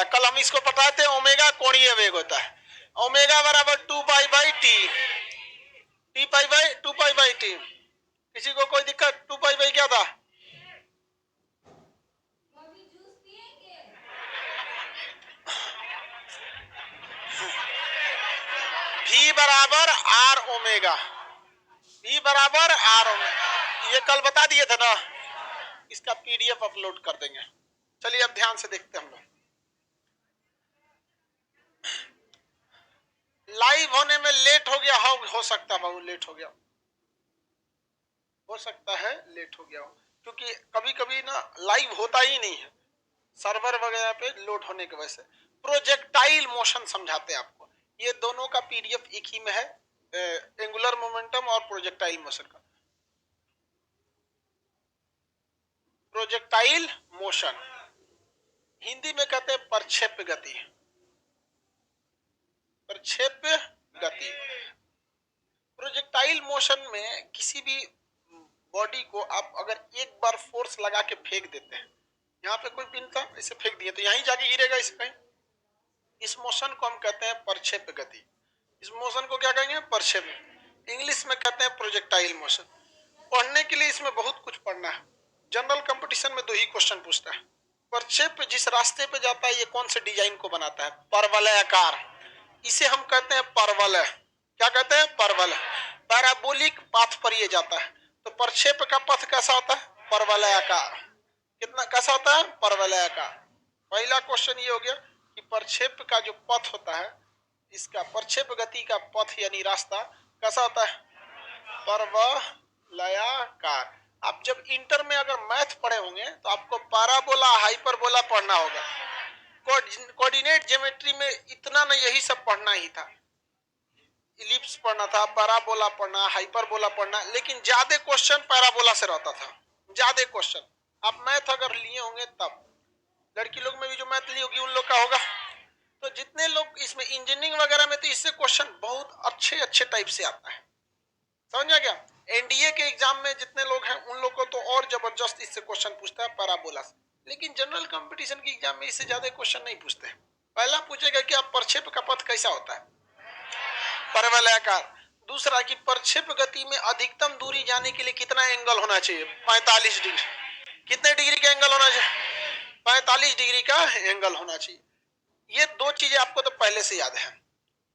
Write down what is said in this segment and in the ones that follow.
है। कल हम इसको पढ़ाए थे, ओमेगा कोणीय वेग होता है, ओमेगा बराबर 2 pi by T, T pi by 2 pi by T. किसी को कोई दिक्कत? 2 पाई बाई क्या था? V बराबर आर ओमेगा, V बराबर आर ओमेगा, ये कल बता दिए थे ना। इसका PDF अपलोड कर देंगे। चलिए अब ध्यान से देखते हैं हम लोग। लाइव होने में लेट हो गया हो सकता है, बहुत लेट हो गया, हो सकता है लेट हो गया हो, क्योंकि कभी कभी ना लाइव होता ही नहीं है सर्वर वगैरह पे लोड होने की वजह से। प्रोजेक्टाइल मोशन समझाते हैं आपको, ये दोनों का PDF एक ही में है, एंगुलर मोमेंटम और प्रोजेक्टाइल मोशन का। प्रोजेक्टाइल मोशन हिंदी में कहते हैं प्रक्षेप्य गति, प्रक्षेप्य गति। प्रोजेक्टाइल मोशन में किसी भी बॉडी को आप अगर एक बार फोर्स लगा के फेंक देते हैं, यहाँ पे कोई पिन था, इसे फेंक दिए तो यहीं जाके गिरेगा इसे कहीं, इस मोशन को हम कहते हैं प्रक्षेप्य गति। इस मोशन को क्या कहेंगे? प्रक्षेप्य। इंग्लिश में कहते हैं प्रोजेक्टाइल मोशन। पढ़ने के लिए इसमें बहुत कुछ पढ़ना है। जनरल कंपटीशन में 2 ही क्वेश्चन पूछता है। प्रक्षेप्य जिस रास्ते पे जाता है ये कौन से डिजाइन को बनाता है? परवलयाकार, इसे हम कहते हैं परवलय। क्या कहते हैं? परवलय। पैराबोलिक पाथ पर ये जाता है, तो प्रक्षेप्य का पथ कैसा होता है? परवलयाकार। कितना कैसा होता है? परवलयाकार। पहला क्वेश्चन ये हो गया कि प्रक्षेप्य का जो पथ होता है, इसका प्रक्षेप्य गति का पथ यानी रास्ता कैसा होता है? परवलयाकार। आप जब इंटर में अगर मैथ पढ़े होंगे तो आपको पैराबोला हाइपरबोला पढ़ना होगा। कोऑर्डिनेट ज्योमेट्री में इतना ना, यही सब पढ़ना ही था, इलिप्स पढ़ना था, पैराबोला पढ़ना, हाइपरबोला पढ़ना, लेकिन ज्यादा क्वेश्चन पैराबोला से रहता था, ज्यादा क्वेश्चन। आप मैथ अगर लिए होंगे तब, लड़की लोग में भी जो मैथ ली होगी उन लोग का होगा। तो जितने लोग इसमें इंजीनियरिंग वगैरह में, तो इससे क्वेश्चन बहुत अच्छे अच्छे टाइप से आता है, समझा क्या? एनडीए के एग्जाम में जितने लोग हैं उन लोग को तो और जबरदस्त इससे क्वेश्चन पूछता है पैराबोला से, लेकिन जनरल कंपटीशन के एग्जाम में इससे ज्यादा क्वेश्चन नहीं पूछते हैं। पहला पूछेगा कि आप प्रक्षेप्य का पथ कैसा होता है? परवलयाकार। दूसरा कि प्रक्षेप्य गति में अधिकतम दूरी जाने के लिए कितना एंगल होना चाहिए? 45 डिग्री। कितने डिग्री का एंगल होना चाहिए? 45 डिग्री का एंगल होना चाहिए। ये 2 चीजें आपको तो पहले से याद है।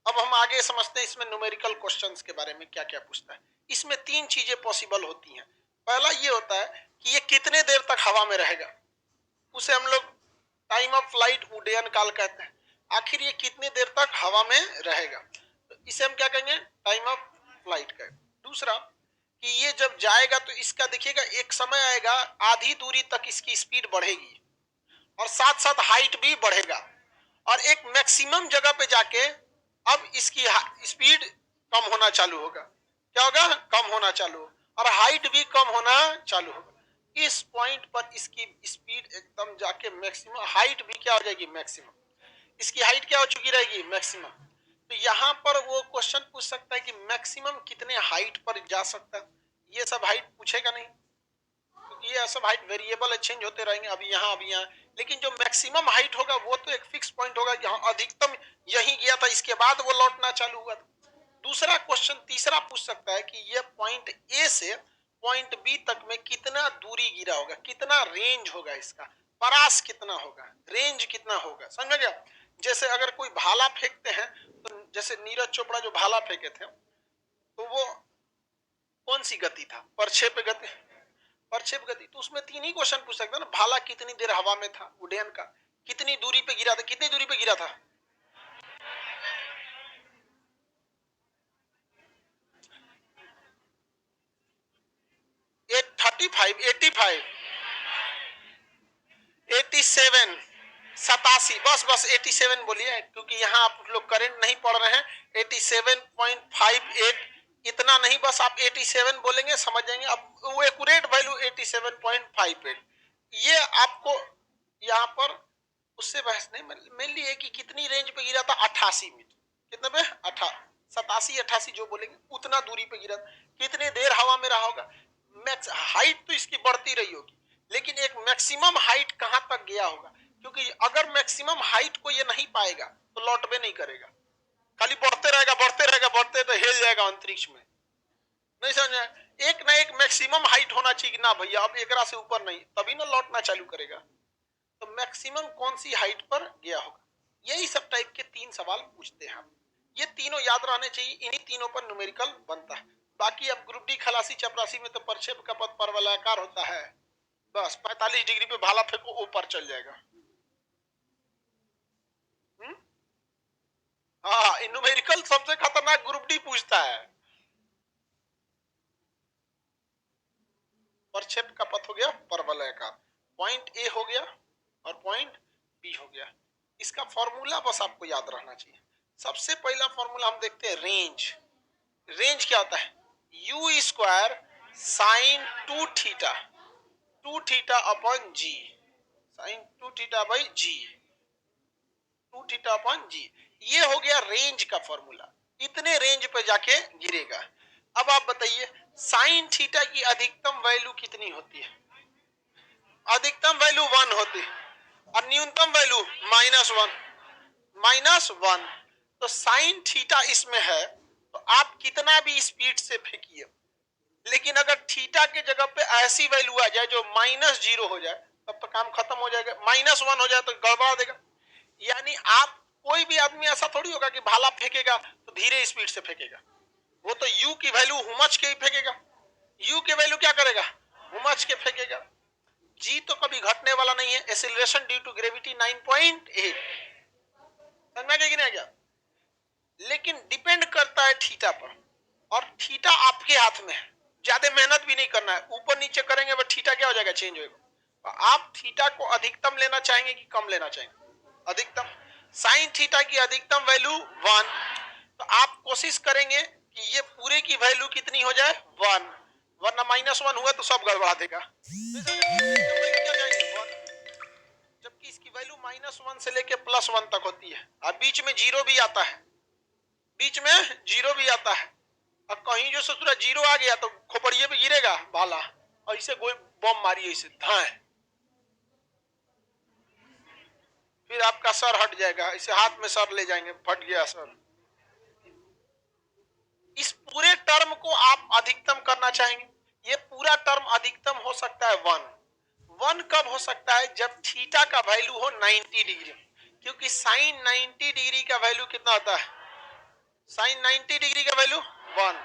अब हम आगे समझते हैं इसमें न्यूमेरिकल क्वेश्चंस के बारे में क्या क्या पूछता है। इसमें 3 चीजें पॉसिबल होती हैं। पहला ये होता है कि ये कितने देर तक हवा में रहेगा, उसे हम लोग टाइम ऑफ फ्लाइट उड्डयन काल कहते हैं। आखिर ये कितने देर तक हवा में रहेगा, तो इसे हम क्या कहेंगे? टाइम ऑफ फ्लाइट का। दूसरा कि ये जब जाएगा तो इसका देखिएगा एक समय आएगा, आधी दूरी तक इसकी स्पीड बढ़ेगी और साथ साथ हाइट भी बढ़ेगा, और एक मैक्सिमम जगह पे जाके अब इसकी स्पीड कम होना चालू होगा। क्या होगा? कम होना चालू होगा, और हाइट भी कम होना चालू होगा। इस पॉइंट पर इसकी स्पीड एकदम जाके मैक्सिमम, हाइट भी क्या हो जाएगी? मैक्सिमम। इसकी हाइट क्या हो चुकी रहेगी? मैक्सिमम। तो यहाँ पर वो क्वेश्चन पूछ सकता है कि मैक्सिमम कितने हाइट पर जा सकता है। ये सब हाइट पूछेगा नहीं, क्योंकि ये सब हाइट वेरिएबल है, चेंज होते रहेंगे, अभी यहाँ अभी यहाँ। लेकिन जो मैक्सिमम हाइट होगा वो तो एक फिक्स पॉइंट होगा, यहाँ अधिकतम यही गया था, इसके बाद वो लौटना चालू हुआ था। दूसरा क्वेश्चन तीसरा पूछ सकता है कि ये पॉइंट ए से पॉइंट बी तक में कितना दूरी गिरा होगा, कितना रेंज होगा, इसका परास कितना होगा, रेंज कितना होगा। समझ गया? जैसे अगर कोई भाला फेंकते हैं, तो जैसे नीरज चोपड़ा जो भाला फेंके थे, तो वो कौन सी गति था? प्रक्षेप्य गति। प्रक्षेप्य गति, तो उसमें 3 ही क्वेश्चन पूछ सकता है ना। भाला कितनी देर हवा में था उड्डयन का, कितनी दूरी पे गिरा था, कितनी दूरी पे गिरा था? ये 35, 85, 87, 87, बस 87 बोलिए, क्योंकि यहाँ आप लोग करंट नहीं पढ़ रहे हैं। 87.58 इतना नहीं, बस आप 87 बोलेंगे समझ जाएंगे। अब वो एक्यूरेट वैल्यू 87.58, ये आपको यहाँ पर उससे बहस नहीं। मेनली है कि कितनी रेंज पे गिरा था? 88 मीटर। कितने पे? 87, 88 जो बोलेंगे उतना दूरी पे गिरा। कितने देर हवा में रहा होगा? मैक्स हाइट तो इसकी बढ़ती रही होगी, लेकिन एक मैक्सिमम हाइट कहां तक गया होगा, क्योंकि अगर मैक्सिमम हाइट को ये नहीं पाएगा तो लौटबे नहीं करेगा, खाली बढ़ते रहेगा बढ़ते रहेगा बढ़ते तो हिल जाएगा अंतरिक्ष में। नहीं समझ, एक ना एक मैक्सिमम हाइट होना चाहिए ना भैया, अब एक से ऊपर नहीं, तभी ना लौटना चालू करेगा। तो मैक्सिमम कौन सी हाइट पर गया होगा, यही सब टाइप के 3 सवाल पूछते हैं। ये तीनों याद रहने चाहिए, इन्हीं तीनों पर न्यूमेरिकल बनता है। बाकी अब ग्रुप डी खलासी चपरासी में तो प्रक्षेप का पथ परवलयाकार होता है, बस 45 डिग्री पे भाला फेंको ऊपर चल जाएगा। हाँ, न्यूमेरिकल सबसे खतरनाक ग्रुप डी पूछता है। प्रक्षेप का पथ हो गया परवलयाकार, पॉइंट ए हो गया और पॉइंट बी हो गया। इसका फॉर्मूला बस आपको याद रहना चाहिए। सबसे पहला फॉर्मूला हम देखते हैं रेंज। रेंज क्या होता है, U square sine 2 theta, 2 theta upon G, sine 2 theta by G, 2 theta upon G. ये हो गया रेंज का फॉर्मूला, इतने रेंज पे जाके गिरेगा। अब आप बताइए साइन थीटा की अधिकतम वैल्यू कितनी होती है, अधिकतम वैल्यू 1 होती है और न्यूनतम वैल्यू -1, -1। तो साइन थीटा इसमें है तो आप कितना भी स्पीड से फेंकिए, लेकिन अगर थीटा के जगह पे ऐसी वैल्यू आ जाए जो -0 हो जाए तब तो काम खत्म हो जाएगा, -1 हो जाए तो गड़बड़ा देगा। यानी आप कोई भी आदमी ऐसा थोड़ी होगा कि भाला फेंकेगा तो धीरे स्पीड से फेंकेगा, वो तो यू की वैल्यू हुमच के ही फेंकेगा, यू की वैल्यू क्या करेगा, हुमच के फेंकेगा। जी तो कभी घटने वाला नहीं है, एक्सीलरेशन ड्यू टू ग्रेविटी 9.8, समझ में कि नहीं क्या। लेकिन डिपेंड करता है थीटा पर, और थीटा आपके हाथ में है, ज्यादा मेहनत भी नहीं करना है, ऊपर नीचे करेंगे वो थीटा क्या हो जाएगा, चेंज होगा। आप थीटा को अधिकतम लेना चाहेंगे कि कम लेना चाहेंगे, अधिकतम। साइन थीटा की अधिकतम वैल्यू 1, तो आप कोशिश करेंगे कि ये पूरे की वैल्यू कितनी हो जाए 1, वरना -1 हुआ तो सब गड़बड़ा देगा। जबकि इसकी वैल्यू -1 से लेके +1 तक होती है, और बीच में जीरो भी आता है, बीच में जीरो भी आता है। और कहीं जो ससुरा जीरो आ गया तो खोपड़िए पे गिरेगा भाला, ऐसे कोई बम मारी ऐसे धाए, फिर आपका सर हट जाएगा, ऐसे हाथ में सर ले जाएंगे, फट गया सर। इस पूरे टर्म को आप अधिकतम करना चाहेंगे, ये पूरा टर्म अधिकतम हो सकता है 1 कब हो सकता है, जब थीटा का वैल्यू हो 90 डिग्री, क्योंकि साइन 90 डिग्री का वैल्यू कितना होता है, साइन 90 डिग्री का वैल्यू 1,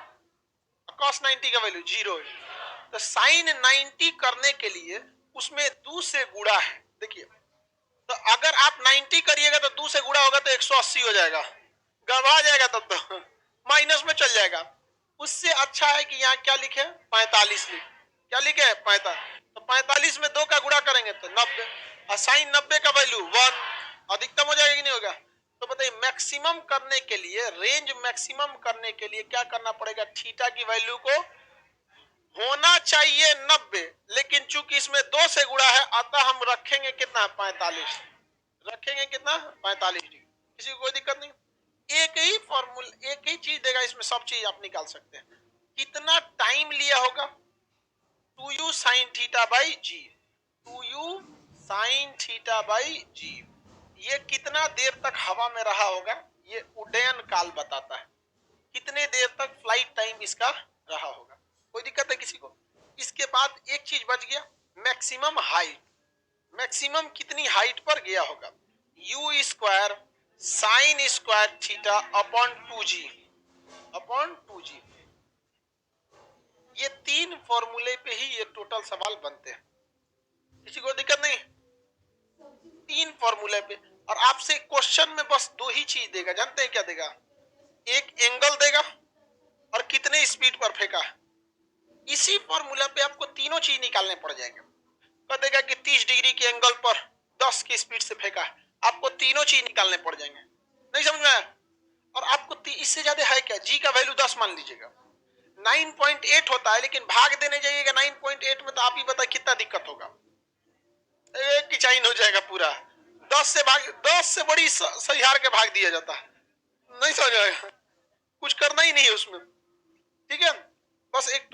कॉस 90 का वैल्यू 0 है। तो साइन 90 करने के लिए उसमें 2 से गुणा है, देखिए तो अगर आप 90 करिएगा तो 2 से गुणा होगा तो 180 हो जाएगा, गड़बड़ा जाएगा तब तो माइनस में चल जाएगा। उससे अच्छा है कि यहाँ क्या लिखे 45 लिखे, क्या लिखे 45, तो 45 में 2 का गुणा करेंगे तो 90, और साइन 90 का वैल्यू 1, अधिकतम हो जाएगा कि नहीं होगा। तो बताइए मैक्सिमम करने के लिए, रेंज मैक्सिमम करने के लिए क्या करना पड़ेगा, थीटा की वैल्यू को होना चाहिए 90, लेकिन चूंकि इसमें 2 से गुणा है अतः हम रखेंगे कितना 45, रखेंगे कितना 45 डिग्री, किसी को कोई दिक्कत नहीं। एक ही फॉर्मूला, एक ही चीज देगा, इसमें सब चीज आप निकाल सकते हैं। कितना टाइम लिया होगा, 2u sine theta by G, 2u sine theta by G, ये कितना देर तक हवा में रहा होगा, ये उड्डयन काल बताता है, कितने देर तक फ्लाइट टाइम इसका रहा होगा। कोई दिक्कत है किसी को। इसके बाद एक चीज बच गया, मैक्सिमम हाइट, मैक्सिमम कितनी हाइट पर गया होगा, you square sine square theta upon 2g, upon 2g। ये 3 फॉर्मूले पे ही ये टोटल सवाल बनते हैं, किसी को दिक्कत नहीं, 3 फॉर्मूले पे। और आपसे क्वेश्चन में बस 2 ही चीज देगा, जानते हैं क्या देगा, एक एंगल देगा और कितने स्पीड पर फेंका है। इसी फॉर्मूला पे आपको तीनों चीज निकालने पड़ जाएंगे। कह देगा कि 30 डिग्री के एंगल पर 10 की स्पीड से फेंका है, आपको तीनों चीज निकालने पड़ जाएंगे, नहीं समझ में आया। और आपको इससे ज्यादा है क्या, जी का वैल्यू 10 मान लीजिएगा, 9.8 होता है, लेकिन भाग देने जाइएगा 9.8 में तो आप ही बताइए कितना दिक्कत होगा, एक की चाइन हो जाएगा पूरा। 10 से बड़ी सहिहार के भाग दिया जाता है, नहीं समझ आएगा, कुछ करना ही नहीं है उसमें, ठीक है। बस एक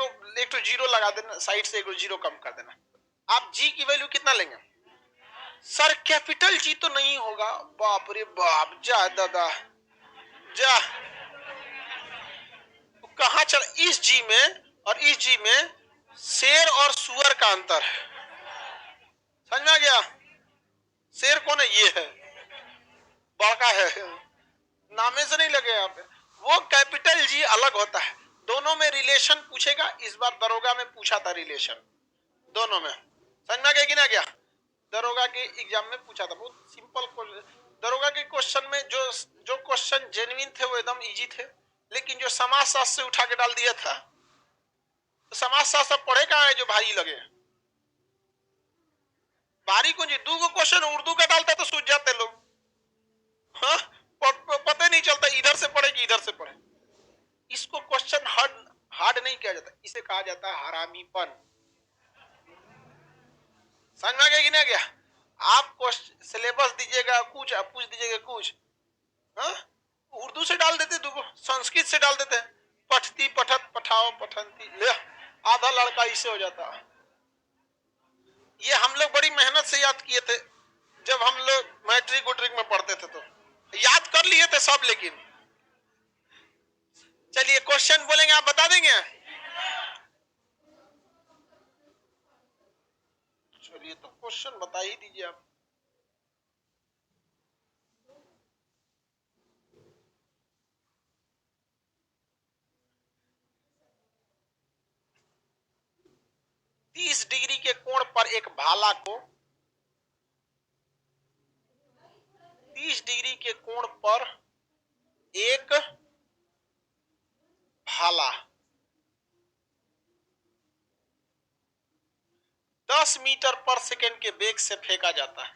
तो जीरो लगा देना साइड से, एक जीरो कम कर देना। आप जी की वैल्यू कितना लेंगे, सर कैपिटल जी तो नहीं होगा। बाप रे बाप, जा दादा जा। कहां चल, इस जी में और इस जी में शेर और सुअर का अंतर है। समझ में आ गया? शेर कौन है? ये है, बड़का है, नामे से नहीं लगे यहाँ पे। वो कैपिटल जी अलग होता है। दोनों में रिलेशन पूछेगा। इस बार दरोगा में पूछा था रिलेशन दोनों में। समझ में आ गया कि ना गया? दरोगा के एग्जाम में पूछा था, बहुत सिंपल क्वेश्चन। दरोगा के क्वेश्चन में जो क्वेश्चन जेन्युइन थे वो एकदम इजी थे, लेकिन जो समाजशास्त्र से उठा के डाल दिया था, तो समाजशास्त्र पढ़े कहाँ है जो भारी लगे? भारी कौन जी? दो क्वेश्चन उर्दू का डालता तो सूझ जाते लोग। हाँ, पता नहीं चलता इधर से पढ़े कि इधर से पढ़े। इसको क्वेश्चन हार्ड नहीं किया जाता, इसे कहा जाता है हरामीपन। समझ में आ गया कि नहीं गया? आप सिलेबस दीजिएगा कुछ, आप पूछ दीजिएगा कुछ। हाँ, उर्दू से डाल देते, संस्कृत से डाल देते, पठती पठत पठाओ पठंती, ले आधा लड़का इससे हो जाता। ये हम लोग बड़ी मेहनत से याद किए थे जब हम लोग मैट्रिक उट्रिक में पढ़ते थे, तो याद कर लिए थे सब। लेकिन चलिए क्वेश्चन बोलेंगे, आप बता देंगे? चलिए तो क्वेश्चन बता ही दीजिए आप। तीस डिग्री के कोण पर एक भाला को 30 डिग्री के कोण पर एक भाला 10 मीटर पर सेकंड के वेग से फेंका जाता है।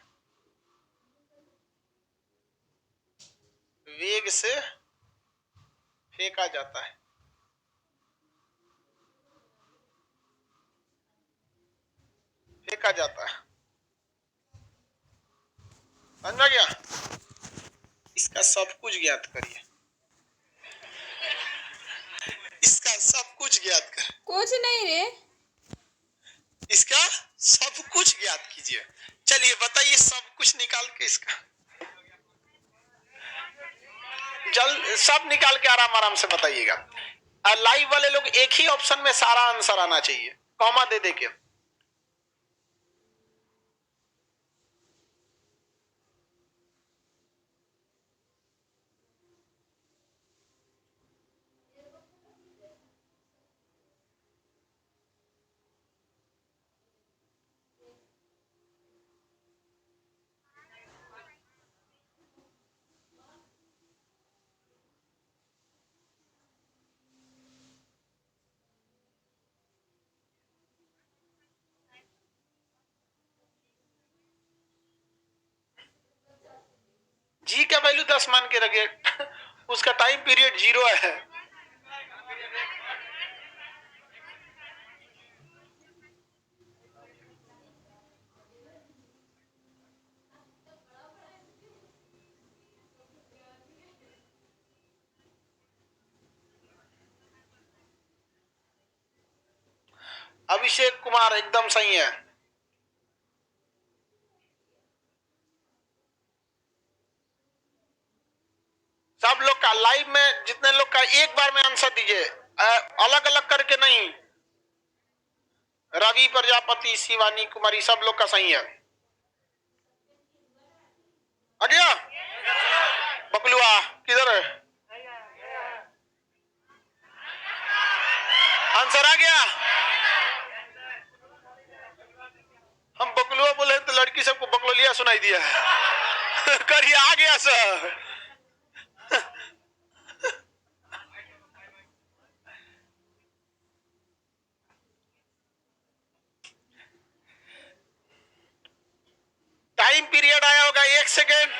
वेग से फेंका जाता है। फेंका जाता है। समझ में गया? इसका सब कुछ ज्ञात करिए। इसका सब कुछ ज्ञात कर। कुछ नहीं रे, इसका सब कुछ ज्ञात कीजिए। चलिए बताइए, सब कुछ निकाल के इसका जल्द सब निकाल के आराम आराम से बताइएगा। लाइव वाले लोग एक ही ऑप्शन में सारा आंसर आना चाहिए, कॉमा दे दे के। जी का वैल्यू 10 मान के रखे, उसका टाइम पीरियड 0 है। अभिषेक कुमार एकदम सही है। सब लोग का लाइव में जितने लोग का एक बार में आंसर दीजिए, अलग अलग करके नहीं। रवि प्रजापति, शिवानी कुमारी, सब लोग का सही है। आ गया? बकलुआ किधर है? आंसर आ गया? हम बकलुआ बोले तो लड़की सबको बकलोलिया सुनाई दिया है। करिए, आ गया सर। टाइम पीरियड आया होगा 1 सेकेंड।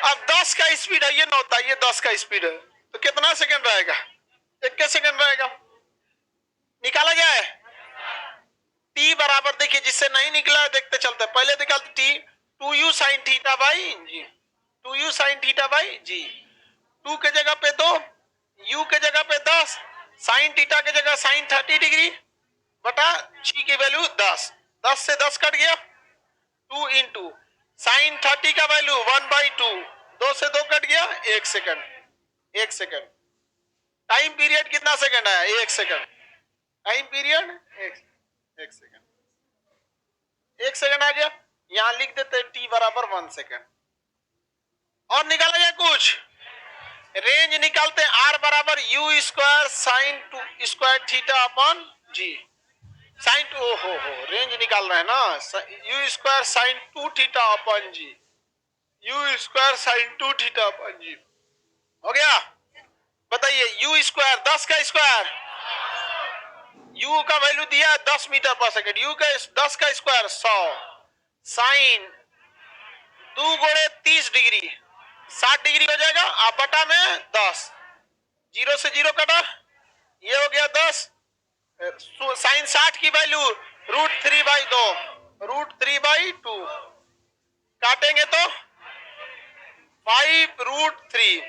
अब 10 का स्पीड है, ये 9 था, ये 10 का स्पीड है, तो कितना सेकेंड रहेगा? 21 सेकेंड रहेगा। निकाला जाए? टी बराबर, देखिए जिससे नहीं निकला देखते चलते, पहले निकालते T 2u sine theta by G, 2u sine theta by G. 2 के जगह पे 2, u के जगह पे 10, साइन थीटा के जगह साइन 30 डिग्री बटा जी की वैल्यू 10, 10 से 10 कट गया, 2 इंटू साइन 30 का वैल्यू 1/2, 2 से 2 कट गया, 1 सेकंड। 1 सेकंड। टाइम पीरियड कितना सेकंड आया? 1 second. Time period 1 second. 1 second आ गया। यहां लिख देते t बराबर 1 सेकंड। और निकाला जाए कुछ रेंज निकालते हैं। r बराबर U square sine 2 square theta upon G. Sine 2 हो रेंज निकाल रहे हैं ना। U square sine 2 theta upon G. U square sine 2 theta upon G हो गया। बताइए यू स्क्वायर 10 का स्क्वायर, यू का वैल्यू दिया है 10 मीटर पर सेकंड, यू का 10 का स्क्वायर 100 साइन 2 गुणे 30 डिग्री 60 डिग्री हो जाएगा। आप बटा में 10, 0 से 0 कटा, ये हो गया 10। साइन 60 की वैल्यू √3/2, √3/2 काटेंगे तो 5√3,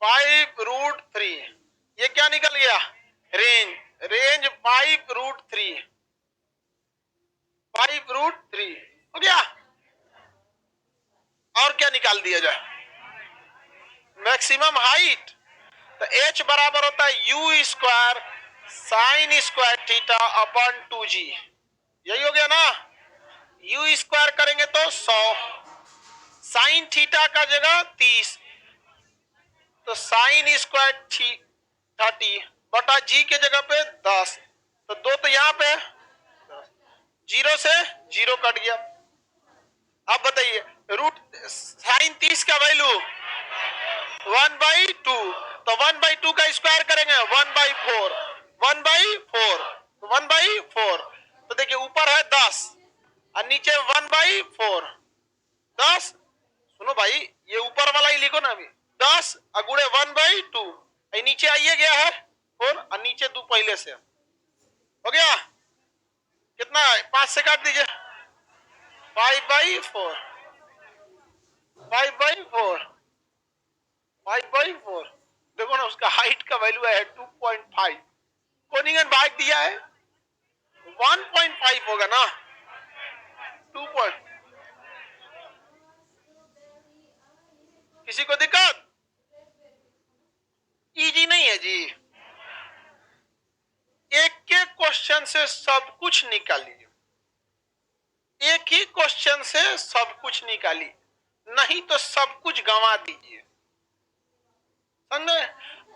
5√3। ये क्या निकल गया? रेंज। रेंज 5√3, 5√3 हो गया। और क्या निकाल दिया जाए? Maximum height. तो h बराबर होता है U square sine square theta upon 2g। यही हो गया ना। यू स्क्वायर करेंगे तो 100, साइन थीटा का जगह 30, तो साइन स्क्वायर 30 बटा जी के जगह पे 10, तो 2 तो यहाँ पे 0 से 0 कट गया। अब बताइए रूट साइन 30 का वैल्यू 1/2, तो 1/2 का स्क्वायर करेंगे 1/4, 1/4, 1/4। तो देखिए ऊपर है 10 और नीचे 1/4, 10। सुनो भाई ये ऊपर वाला ही लिखो ना अभी, 10 अगुड़े 1/2, नीचे आइए गया है 4 और नीचे 2 पहले से हो गया। कितना है? 5 से काट दीजिए, 5/4, 5/4, 5/4। देखो ना उसका हाइट का वैल्यू है 2.5, कोनिंगन भाग दिया है 1.5 होगा ना। 2 किसी को दिक्कत? इजी नहीं है जी। एक के क्वेश्चन से सब कुछ निकालिए, एक ही क्वेश्चन से सब कुछ निकालिए, नहीं तो सब कुछ गंवा दीजिए। समझे?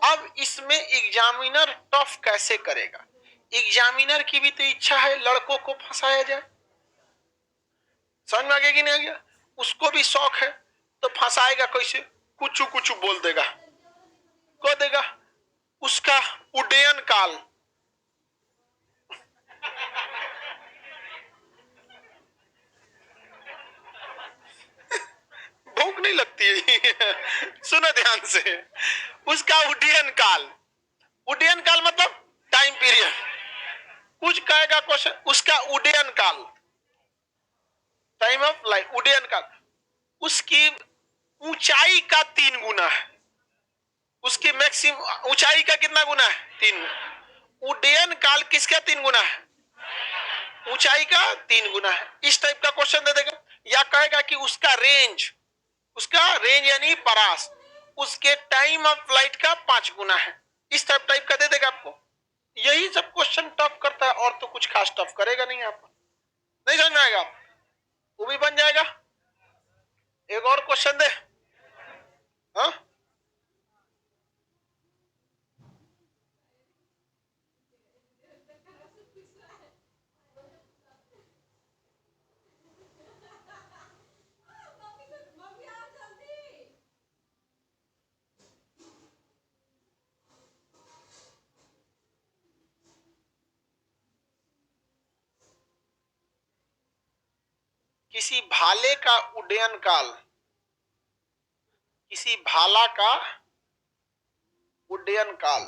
अब इसमें एग्जामिनर टफ कैसे करेगा? एग्जामिनर की भी तो इच्छा है लड़कों को फंसाया जाए। समझ में आ गया कि नहीं आ गया? उसको भी शौक है, तो फंसाएगा कैसे? कुछ कुछ बोल देगा, को देगा उसका उड्डयन काल। भूख नहीं लगती है? सुनो ध्यान से, उसका उड्डयन काल, उड्डयन काल मतलब टाइम पीरियड। कुछ कहेगा क्वेश्चन, उसका उड्डयन काल, टाइम ऑफ लाइफ, उड्डयन काल उसकी ऊंचाई का 3 गुना है। उसकी मैक्सिमम ऊंचाई का कितना गुना है? 3 गुना। उड्डयन काल किसका 3 गुना है? ऊंचाई का 3 गुना है। इस टाइप का क्वेश्चन दे देगा। या कहेगा कि उसका रेंज, उसका रेंज यानी परास उसके टाइम ऑफ फ्लाइट का 5 गुना है। इस टाइप का दे देगा आपको। यही सब क्वेश्चन टफ करता है, और तो कुछ खास टफ करेगा नहीं। आपको नहीं समझ में आएगा, वो भी बन जाएगा। एक और क्वेश्चन दे। हाँ किसी भाले का उड्डयन काल, किसी भाला का उड्डयन काल,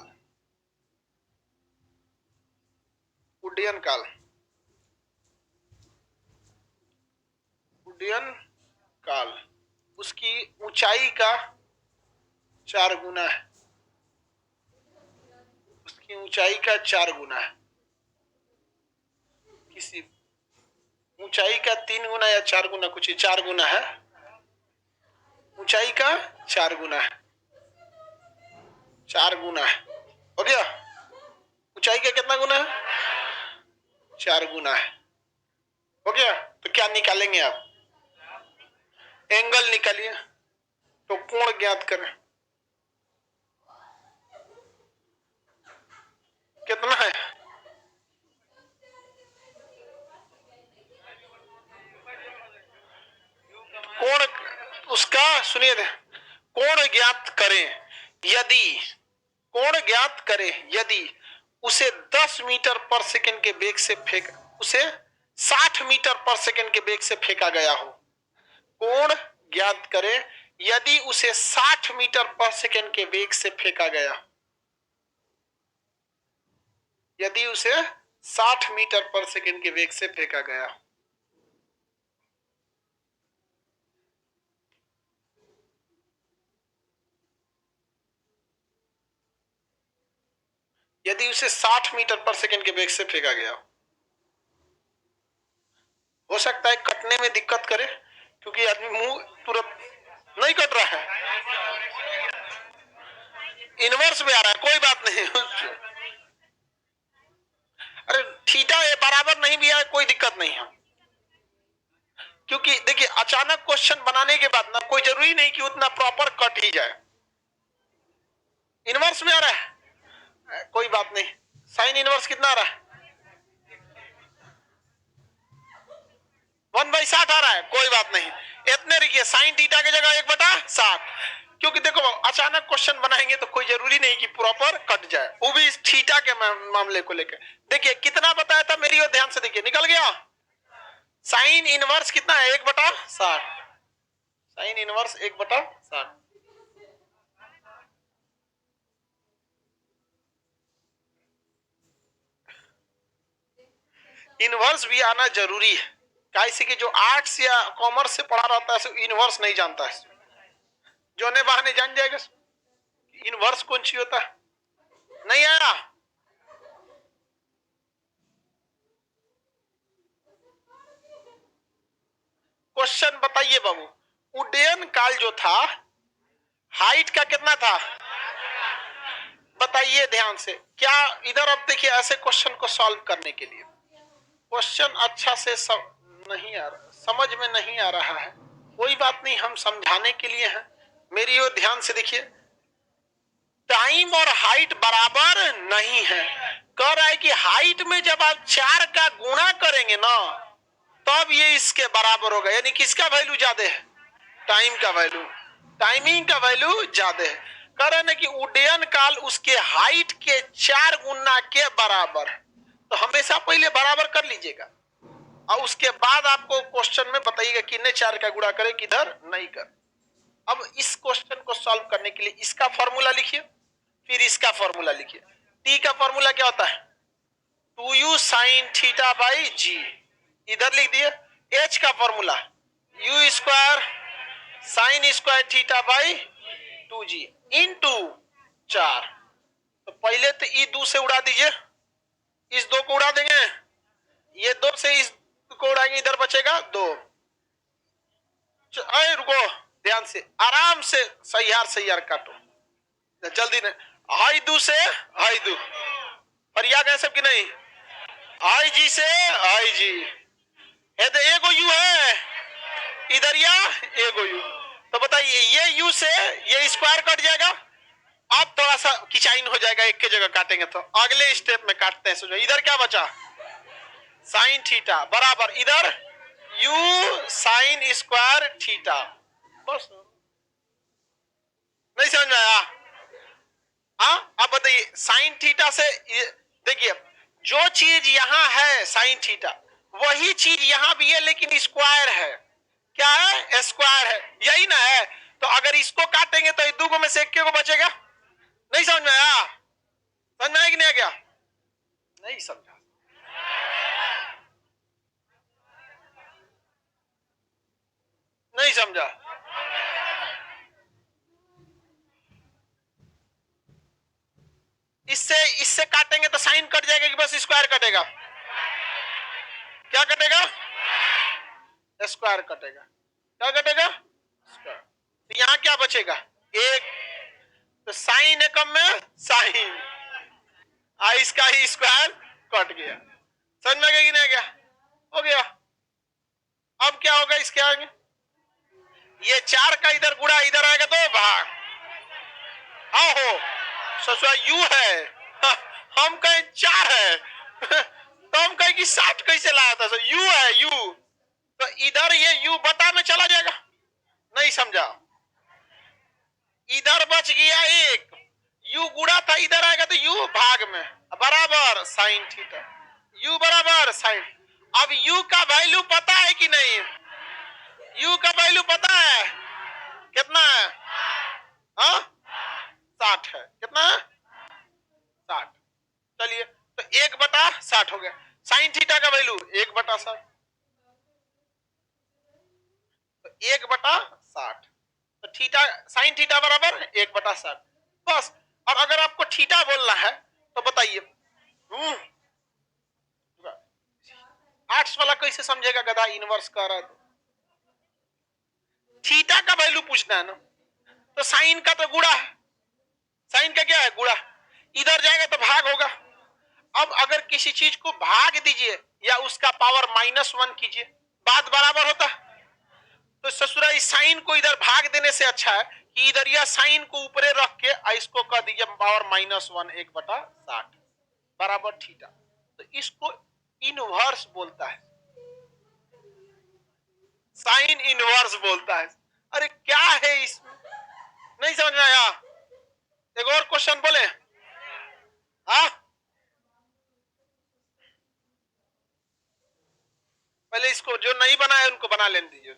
उड्डयन काल, उड्डयन काल उसकी ऊंचाई का 4 गुना है। उसकी ऊंचाई का 4 गुना है। किसी ऊंचाई का 3 गुना या 4 गुना, कुछ 4 गुना है, ऊंचाई का 4 गुना है, 4 गुना है, हो गया। ऊंचाई का कितना गुना है? 4 गुना है, हो गया। तो क्या निकालेंगे आप? एंगल निकालिए। तो कोण ज्ञात करें, कितना है? कोण उसका सुनिए, कोण ज्ञात करें यदि, कोण ज्ञात करें यदि उसे 10 मीटर पर सेकंड के वेग से फेंक, उसे 60 मीटर पर सेकंड के वेग से फेंका गया हो। कोण ज्ञात करें यदि उसे 60 मीटर पर सेकंड के वेग से फेंका गया, यदि उसे 60 मीटर पर सेकंड के वेग से फेंका गया। यदि उसे 60 मीटर पर सेकंड के वेग से फेंका गया, हो सकता है कटने में दिक्कत करे, क्योंकि आदमी मुंह तुरंत नहीं कट रहा है, इनवर्स में आ रहा है, कोई बात नहीं। अरे थीटा ए बराबर नहीं भी आए कोई दिक्कत नहीं है, क्योंकि देखिए अचानक क्वेश्चन बनाने के बाद ना कोई जरूरी नहीं कि उतना प्रॉपर कट ही जाए। इनवर्स में आ रहा है, कोई बात नहीं। साइन इनवर्स कितना आ रहा है? 1/60 आ रहा है, कोई बात नहीं। इतने लिखिए, साइन थीटा की जगह 1/60, क्योंकि देखो अचानक क्वेश्चन बनाएंगे तो कोई जरूरी नहीं कि प्रॉपर कट जाए, वो भी थीटा के मामले को लेकर। देखिए कितना बताया था मेरी ओर ध्यान से देखिए, निकल गया। साइन इनवर्स कितना है? 1/60। Sine inverse 1/60। इनवर्स भी आना जरूरी है, कैसे कि जो आर्ट्स या कॉमर्स से पढ़ा रहता है इनवर्स नहीं जानता है, जो ने बहाने जान जाएगा इनवर्स कौन सी होता है। नहीं आया? क्वेश्चन बताइए बाबू, उड्डयन काल जो था हाइट का कितना था? बताइए ध्यान से। क्या इधर अब देखिए, ऐसे क्वेश्चन को सॉल्व करने के लिए क्वेश्चन अच्छा से नहीं आ रहा, समझ में नहीं आ रहा है, कोई बात नहीं, हम समझाने के लिए हैं। मेरी ओर ध्यान से देखिए, टाइम और हाइट बराबर नहीं है। कह रहा है कि हाइट में जब आप 4 का गुणा करेंगे ना तब ये इसके बराबर होगा, यानी किसका वैल्यू ज्यादा है? टाइम का वैल्यू, टाइमिंग का वैल्यू ज्यादा है। कह रहे हैं कि उड्डयन काल उसके हाइट के 4 गुना के बराबर है, तो हमेशा पहले बराबर कर लीजिएगा और उसके बाद आपको क्वेश्चन में बताइएगा कितने 4 का गुणा करें किधर नहीं कर। अब इस क्वेश्चन को सॉल्व करने के लिए इसका फॉर्मूला लिखिए, फिर इसका फॉर्मूला लिखिए। टी का फॉर्मूला क्या होता है? 2u साइन थीटा बाई जी, इधर लिख दिए। एच का formula you square sine square theta by 2g into 4। तो पहले तो ई 2 से उड़ा दीजिए, इस 2 को उड़ा देंगे, ये 2 से इस को उड़ाएंगे, इधर बचेगा 2। अरे रुको, ध्यान से, आराम से सही यार काटो, जल्दी नहीं। हाई 2 से हाई 2, और या गए सब कि नहीं? आई जी से आई जी, ये तो एगो यू है इधर या एगो यू, तो बताइए ये यू से ये स्क्वायर कट जाएगा। अब थोड़ा सा किचाइन हो जाएगा, एक के जगह काटेंगे तो अगले स्टेप में काटते हैं। सोचो इधर क्या बचा? साइन थीटा बराबर इधर यू साइन स्क्वायर थीटा, बस। नहीं समझ में आया? हाँ, अब बताइए साइन थीटा से देखिए, जो चीज यहां है साइन थीटा वही चीज यहां भी है, लेकिन स्क्वायर है। क्या है? स्क्वायर है, यही ना है। तो अगर इसको काटेंगे तो दो को में से एक को बचेगा। नहीं समझ में आया? समझ में आया कि नहीं आ गया? नहीं समझा? नहीं समझा? इससे इससे काटेंगे तो साइन कट जाएगा कि बस स्क्वायर कटेगा? क्या कटेगा? स्क्वायर कटेगा, क्या कटेगा? स्क्वायर। तो यहां क्या बचेगा? एक, तो साइन एकम में साइन, इसका ही स्क्वायर कट गया। समझ में गया कि नहीं गया? हो गया। अब क्या होगा इसके आगे? ये 4 का इधर गुणा इधर आएगा तो भाग। हाँ हो ससुरा यू है, हम कहें 4 है तो हम कहें कि 60 कैसे लाया था? सर यू है, यू, तो इधर ये यू बटा में चला जाएगा। नहीं समझा? इधर बच गया एक, यू गुणा था इधर आएगा तो यू भाग में बराबर साइन थीटा, यू बराबर साइन। अब यू का वैल्यू पता है कि नहीं? यू का वैल्यू पता है कितना है? हाँ 60 है। कितना है? 60। चलिए तो 1/60 हो गया। साइन थीटा का वैल्यू 1/60, तो 1/60, तो थीटा साइन थीटा बराबर 1/60 बस। और अगर आपको थीटा बोलना है तो बताइए, आर्ट्स वाला कैसे समझेगा गधा? इनवर्स कर रहा है तो थीटा का वैल्यू पूछना है ना, तो साइन का तो गुणा है, साइन का क्या है? गुणा, इधर जाएगा तो भाग होगा। अब अगर किसी चीज को भाग दीजिए या उसका पावर -1 कीजिए, बात बराबर होता है। तो ससुरा इस साइन को इधर भाग देने से अच्छा है कि इधर यह साइन को ऊपरे रख के इसको कह दीजिए पावर -1 1/60 बराबर थीटा। तो इसको इनवर्स बोलता है, साइन इनवर्स बोलता है। अरे क्या है इसमें? नहीं समझ में आया? एक और क्वेश्चन बोले। हाँ पहले इसको जो नहीं बना है उनको बना लेने दीजिए।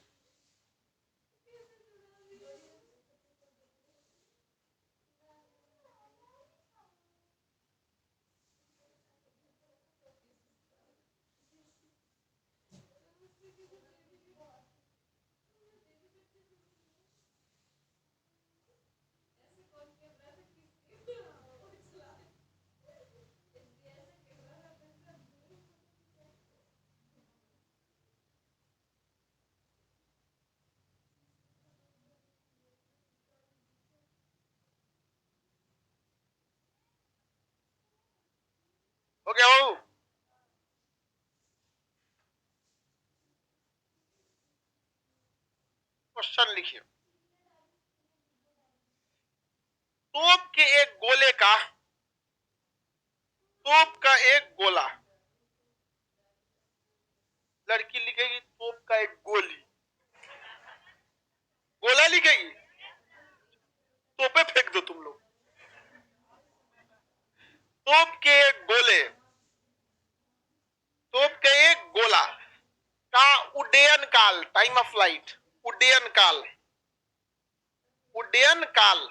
हो गया बाबू? क्वेश्चन लिखिए। तोप के एक गोले का, तोप का एक गोला, लड़की लिखेगी तोप का एक गोली, गोला लिखेगी, तोपे फेंक दो तुम लोग। तोप के एक गोले, तोप के एक गोला का उड्डयन काल, टाइम ऑफ फ्लाइट, उड्डयन काल, उड्डयन काल,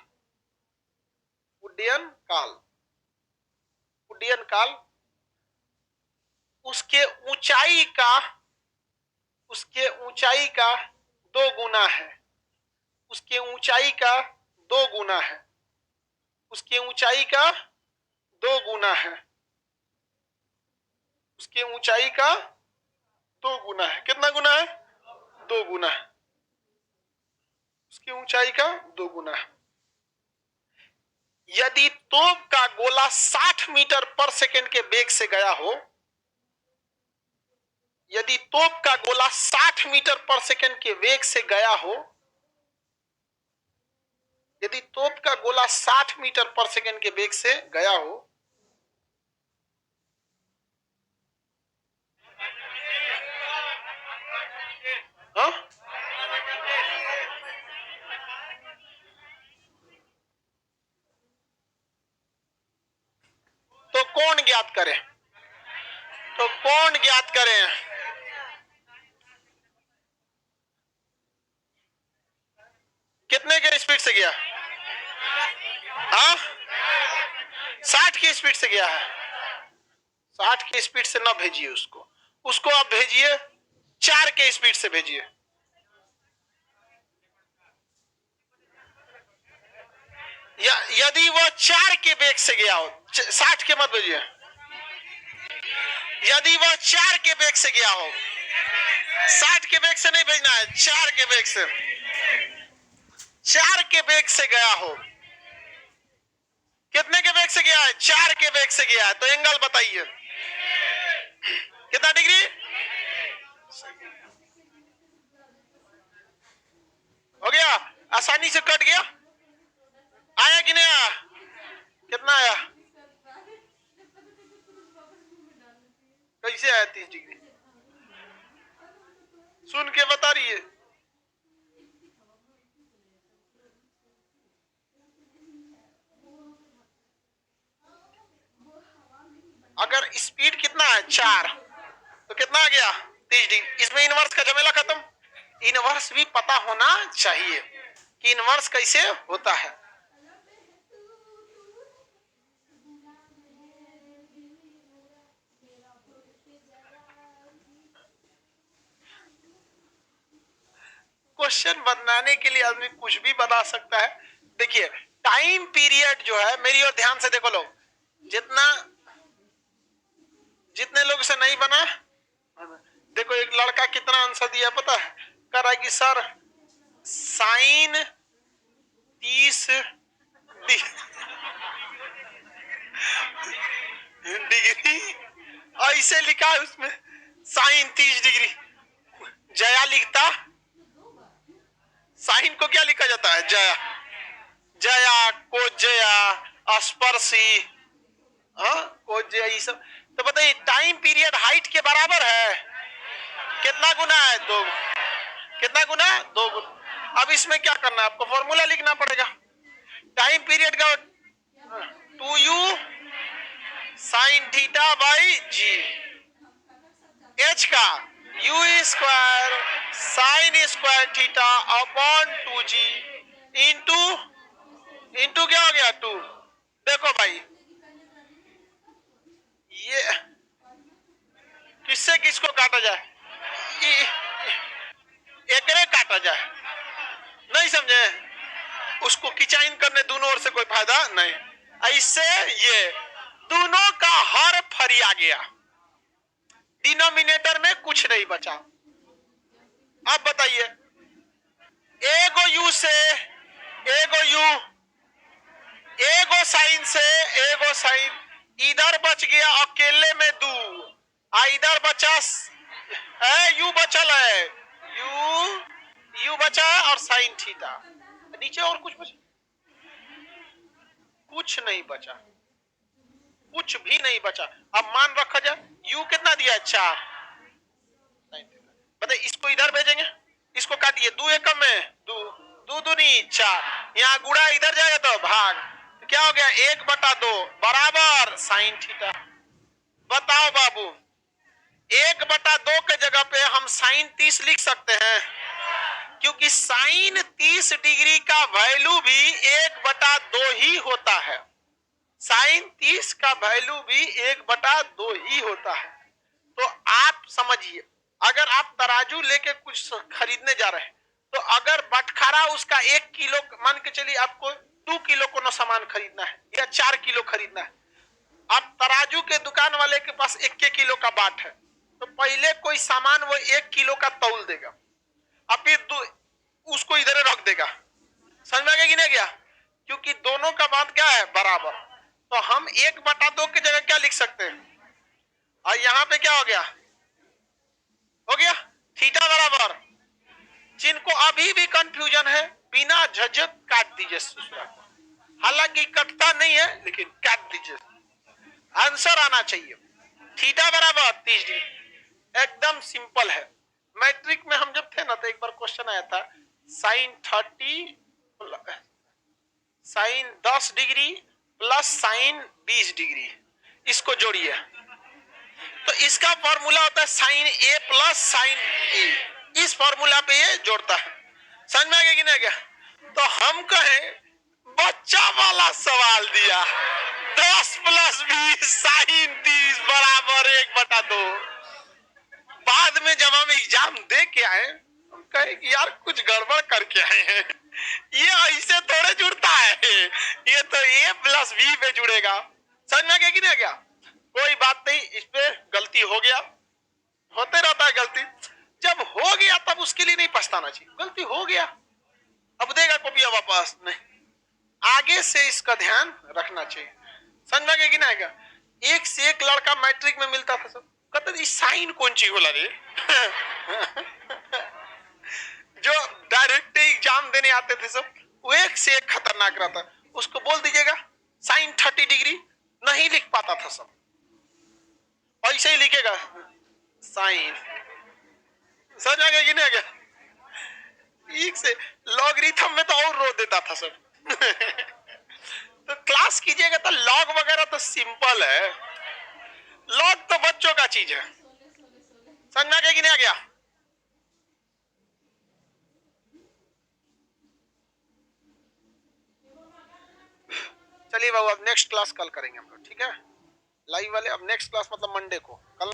उड्डयन काल, उड्डयन काल उसके ऊंचाई का, उसके ऊंचाई का 2 गुना है, उसके ऊंचाई का 2 गुना है, उसके ऊंचाई का 2 गुना है, उसके ऊंचाई का 2 गुना है। कितना गुना है? 2 गुना है, उसकी ऊंचाई का 2 गुना है। यदि तोप का गोला 60 मीटर पर सेकंड के वेग से गया हो, यदि तोप का गोला 60 मीटर पर सेकंड के वेग से गया हो, यदि तोप का गोला 60 मीटर पर सेकंड के वेग से गया हो, हाँ? तो कौन ज्ञात करे? तो कौन ज्ञात करे? कितने के स्पीड से गया? हाँ 60 की स्पीड से गया है। 60 की स्पीड से ना भेजिए उसको, उसको आप भेजिए 4 के स्पीड से भेजिए। यदि वो 4 के वेग से गया हो, 60 के मत भेजिए, यदि वो 4 के वेग से गया हो, 60 के वेग से नहीं भेजना है, 4 के वेग से, 4 के वेग से गया हो। कितने के वेग से गया है? 4 के वेग से गया है। तो एंगल बताइए कितना डिग्री? हो गया, आसानी से कट गया। आया कि नहीं आया? कितना आया? कैसे आया 30 डिग्री? सुन के बता रही है। अगर स्पीड कितना है 4, तो कितना आ गया? 30 डिग्री। इसमें इनवर्स का झमेला खत्म। इनवर्स भी पता होना चाहिए कि इनवर्स कैसे होता है। क्वेश्चन बनाने के लिए आदमी कुछ भी बना सकता है। देखिए टाइम पीरियड जो है, मेरी ओर ध्यान से देखो लोग, जितने लोग से नहीं बना, देखो एक लड़का कितना आंसर दिया पता है? कह रहा है कि सर साइन 30 डिग्री, ऐसे लिखा है उसमें साइन 30 डिग्री। जया लिखता, साइन को क्या लिखा जाता है? जया, जया को जया स्पर्शी, को जया, ये सब। तो बताइए टाइम पीरियड हाइट के बराबर है। कितना गुना है? 2। कितना गुना? 2 गुना। अब इसमें क्या करना है? आपको फॉर्मूला लिखना पड़ेगा। टाइम पीरियड का 2u sine theta by g, H का u square sine square theta upon 2g into क्या हो गया? 2। देखो भाई ये किससे किसको काटा जाए? एकरे काटा जाए, नहीं समझे? उसको किचाइन करने दोनों ओर से कोई फायदा नहीं। ऐसे ये दोनों का हर फरिया गया, डिनोमिनेटर में कुछ नहीं बचा। अब बताइए एगो यू से एगो यू, एगो साइन से एगो साइन, इधर बच गया अकेले में 2, इधर बचा यू बचल है, यू बचा है और साइन थीटा। नीचे और कुछ बचा? कुछ नहीं बचा, कुछ भी नहीं बचा। अब मान रखा जाए यू कितना दिया है? 4। बताइए इसको इधर भेजेंगे, इसको काटिए, 2 एकम में 2, 2 दूनी 4, यहाँ गुड़ा इधर जाएगा तो भाग, तो क्या हो गया? 1/2 बराबर साइन थीटा। बताओ बाबू 1/2 के जगह पे हम साइन 30 लिख सकते हैं, क्योंकि साइन 30 डिग्री का वैल्यू भी 1/2 ही होता है। साइन 30 का वैल्यू भी 1/2 ही होता है। तो आप समझिए, अगर आप तराजू लेके कुछ खरीदने जा रहे हैं, तो अगर बटखरा उसका 1 किलो, मान के चलिए आपको 2 किलो को सामान खरीदना है या 4 किलो खरीदना है, अब तराजू के दुकान वाले के पास 1 किलो का बाट है, तो पहले कोई सामान वो 1 किलो का तौल देगा, अब फिर उसको इधर रख देगा। समझ में आ गया कि नहीं गया? क्योंकि दोनों का बाट क्या है? बराबर। तो हम 1/2 की जगह क्या लिख सकते हैं? और यहां पे क्या हो गया? हो गया थीटा बराबर, जिनको अभी भी कंफ्यूजन है बिना झझक काट दीजिए ससुरा को, हालांकि कटता नहीं है लेकिन काट दीजिए, आंसर आना चाहिए। थीटा बराबर 30 डिग्री, एकदम सिंपल है। मैट्रिक में हम जब थे ना, तो एक बार क्वेश्चन आया था sine 10 degree plus sine 20 degree, इसको जोड़िए, तो इसका फॉर्मूला होता है sine A plus sine A, इस फॉर्मूला पे ये जोड़ता है। समझ में आ गया कि नहीं गया? तो हम कहें बच्चा वाला सवाल दिया, 10 + 20 साइन 30 बराबर 1/2। बाद में जब हम एग्जाम दे के आए, हम कहे कि यार कुछ गड़बड़ करके आए हैं, ये ऐसे थोड़े जुड़ता है, ये तो a + b पे जुड़ेगा। समझ में आ गया कि नहीं गया? कोई बात नहीं, इस पे गलती हो गया, होते रहता है गलती। जब हो गया तब उसके लिए नहीं पछताना चाहिए, गलती हो गया, अब देगा कॉपियां वापस नहीं, आगे से इसका ध्यान रखना चाहिए। समझ में कि नहीं? एक से एक लड़का मैट्रिक में मिलता था, सब कहते साइन कौन चीज बोला रे जो डायरेक्ट एग्जाम देने आते थे सब, वो एक से एक खतरनाक रहता, उसको बोल दीजिएगा साइन 30 डिग्री, नहीं लिख पाता था सब, ऐसे ही लिखेगा साइन। समझ आ गया कि नहीं? गया एक से लॉगरिथम में तो और रो देता था सब तो क्लास कीजिएगा तो लॉग वगैरह तो सिंपल है, लॉग तो बच्चों का चीज है। समझ में आ गया कि नहीं आ गया? चलिए बाबू, अब नेक्स्ट क्लास कल करेंगे हम लोग, ठीक है? लाइव वाले अब नेक्स्ट क्लास मतलब मंडे को, कल